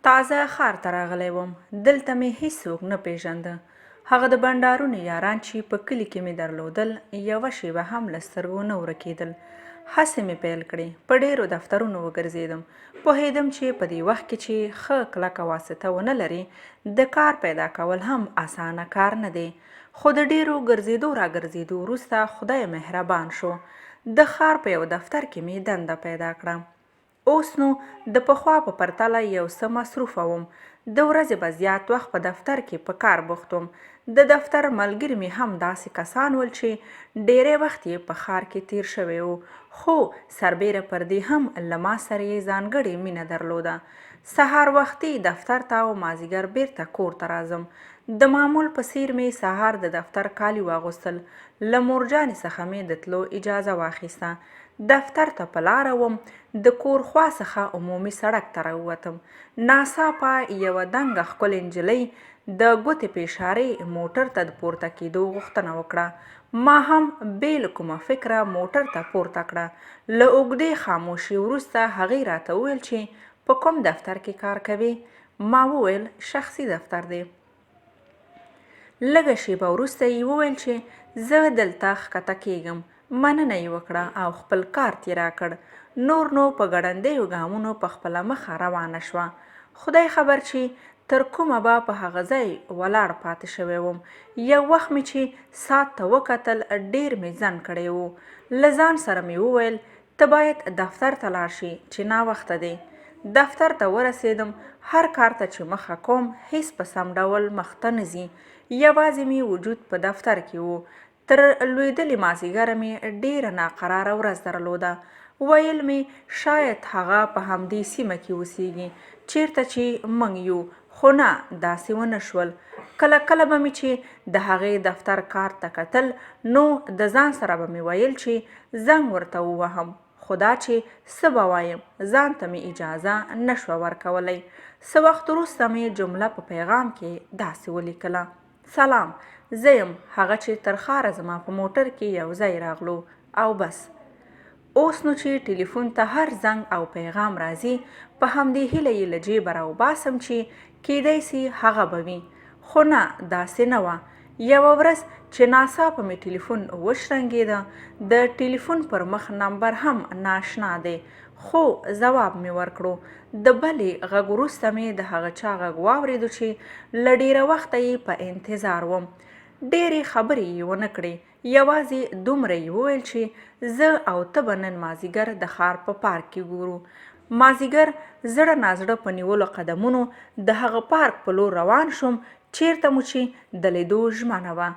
تازه ښار ته راغلی وم. دلته مې هېڅوک نه پېژانده. هغه د بنډارونو یاران چې په کلي کې مې درلودل یوه شېبه هم له سترګو نه ورکېدل. هڅې مې پیل کړې، په ډېرو دفترونو وګرځېدم. پوهېدم چې په دې وخت کې چې ښه کلکه واسطه ونه لرې، د کار پیدا کول هم اسانه کار نه دی. خو د ډېرو ګرځېدو راګرځېدو وروسته خدای مهربان شو. د ښار په یو دفتر کې مې دنده پیدا کړه. اوس نو د پخوا په پرتله یو څه مصروفه وم. د ورځې به زیات وخت په دفتر کې په کار بوخت وم. د دفتر ملګري مې هم داسې کسان ول چې ډېری وخت یې په ښار کې تیر شوی و، خو سربیره پر دې هم له ما سره یې ځانګړې مینه درلوده. سهار وختي دفتر ته او مازدیګر بیرته کور ته راځم. د معمول په څیر مې سهار د دفتر کالي واغوستل. له مورجانې څخه مې د تلو اجازه واخیسته. دفتر ته په لاره وم. د کور خوا څخه عمومي سړک ته راووتم. ناڅاپه یوه دنګه ښکلې نجلۍ د ګوتې په اشارې موټر ته د پورته کېدو غوښتنه وکړه. ما هم بې له کومه فکره موټر ته پورته کړه. له اوږدې خاموشي وروسته هغې راته وویل چې په کوم دفتر کې کار کوې؟ ما وویل شخصي دفتر دی. لږه شېبه وروسته یې وویل چې زه دلته ښکته کېږم. مننه یې وکړه او خپل کارت یې راکړ. نور نو په ګړندیو ګامونو په خپله مخه روانه شوه. خدای خبر چې تر کومه به په هغه ځای ولاړ پاتې شوی وم. یو وخت مې چې ساعت ته وکتل ډېر مې ځنډ کړی و. له ځان سره مې وویل ته باید دفتر ته لاړ شې چې ناوخته دی. دفتر ته ورسېدم. هر کار ته چې مخه کوم هېڅ په سم ډول مخته نه ځي. یوازې مې وجود په دفتر کې و. تر لوېدلې مازدیګره مې ډېره ناقراره ورځ درلوده. ویل مې شاید هغه په همدې سیمه کې اوسیږي چیرته چې موږ یو، خو نه، داسې ونه شول. کله کله به مې چې د هغې دفتر کارت ته کتل نو د ځان سره به مې ویل چې زنګ ورته ووهم، خو دا چې څه به وایم ځان ته مې اجازه نه شوه ورکولی. څه وخت وروسته مې جمله په پیغام کې داسې ولیکله: سلام، زه یم هغه چې تر ښاره زما په موټر کې یو ځای راغلو او بس. اوس نو چې ټلیفون ته هر زنګ او پیغام راځي په همدې هیله یې له جیبه راوباسم چې کیدای سي هغه به وي، خو نه، داسې نه وه. یوه ورځ چې ناڅاپه مې ټلیفون وشرنګېده. د ټلیفون پر مخ نمبر هم ناشنا دی، خو ځواب مې ورکړو. د بلې غږ وروسته مې د هغه چا غږ واورېدو چې له ډېره وخته یې په انتظار وم. ډېرې خبرې یې ونه کړې، یوازې دومره یې وویل چې زه او ته به نن مازدیګر د ښار په پارک کې ګورو. مازدیګر زړه نازړه په نیولو قدمونو د هغه پارک په لور روان شوم چیرته مو چې د لیدو ژمنه وه.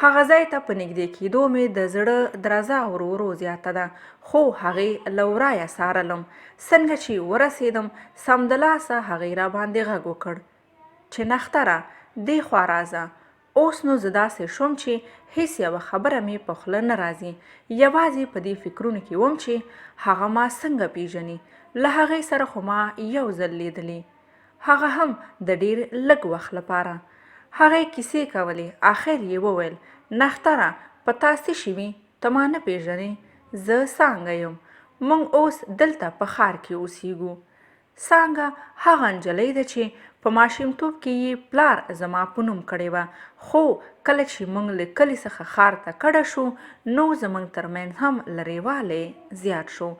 هغه ځای ته په نږدې کېدو مې د زړه درزا ورو ورو زیاته ده، خو هغې له ورایه څارلم. څنګه چې ورسېدم سمدلاسه هغې راباندې غږ وکړ چې نښتره دې خوا راځه. اوس نو زه داسې شوم چې هېڅ یوه خبره مې په خوله نه راځي. یوازې په دې فکرونو کې وم چې هغه ما څنګه پیژني. له هغې سره خو ما یو ځل لیدلې، هغه هم د ډېر لږ وخت لپاره. هغې کیسې کولې. آخر یې وویل: نښتره، په تا څه شوي؟ ته ما نه پیژنې؟ زه څانګه یم. موږ اوس دلته په ښار کې اوسیږو. څانګه هغه نجلۍ ده چې په ماشومتوب کې یې پلار زما په نوم کړې وه، خو کله چې موږ له کلي څخه ښار ته کډه شو نو زموږ ترمنځ هم لرېوالی زیات شو.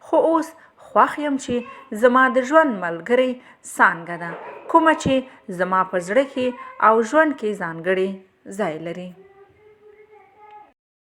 خو اوس خوښ یم چې زما د ژوند ملګرې څانګه ده، کومه چې زما په زړه کې او ژوند کې ځانګړی ځای لري.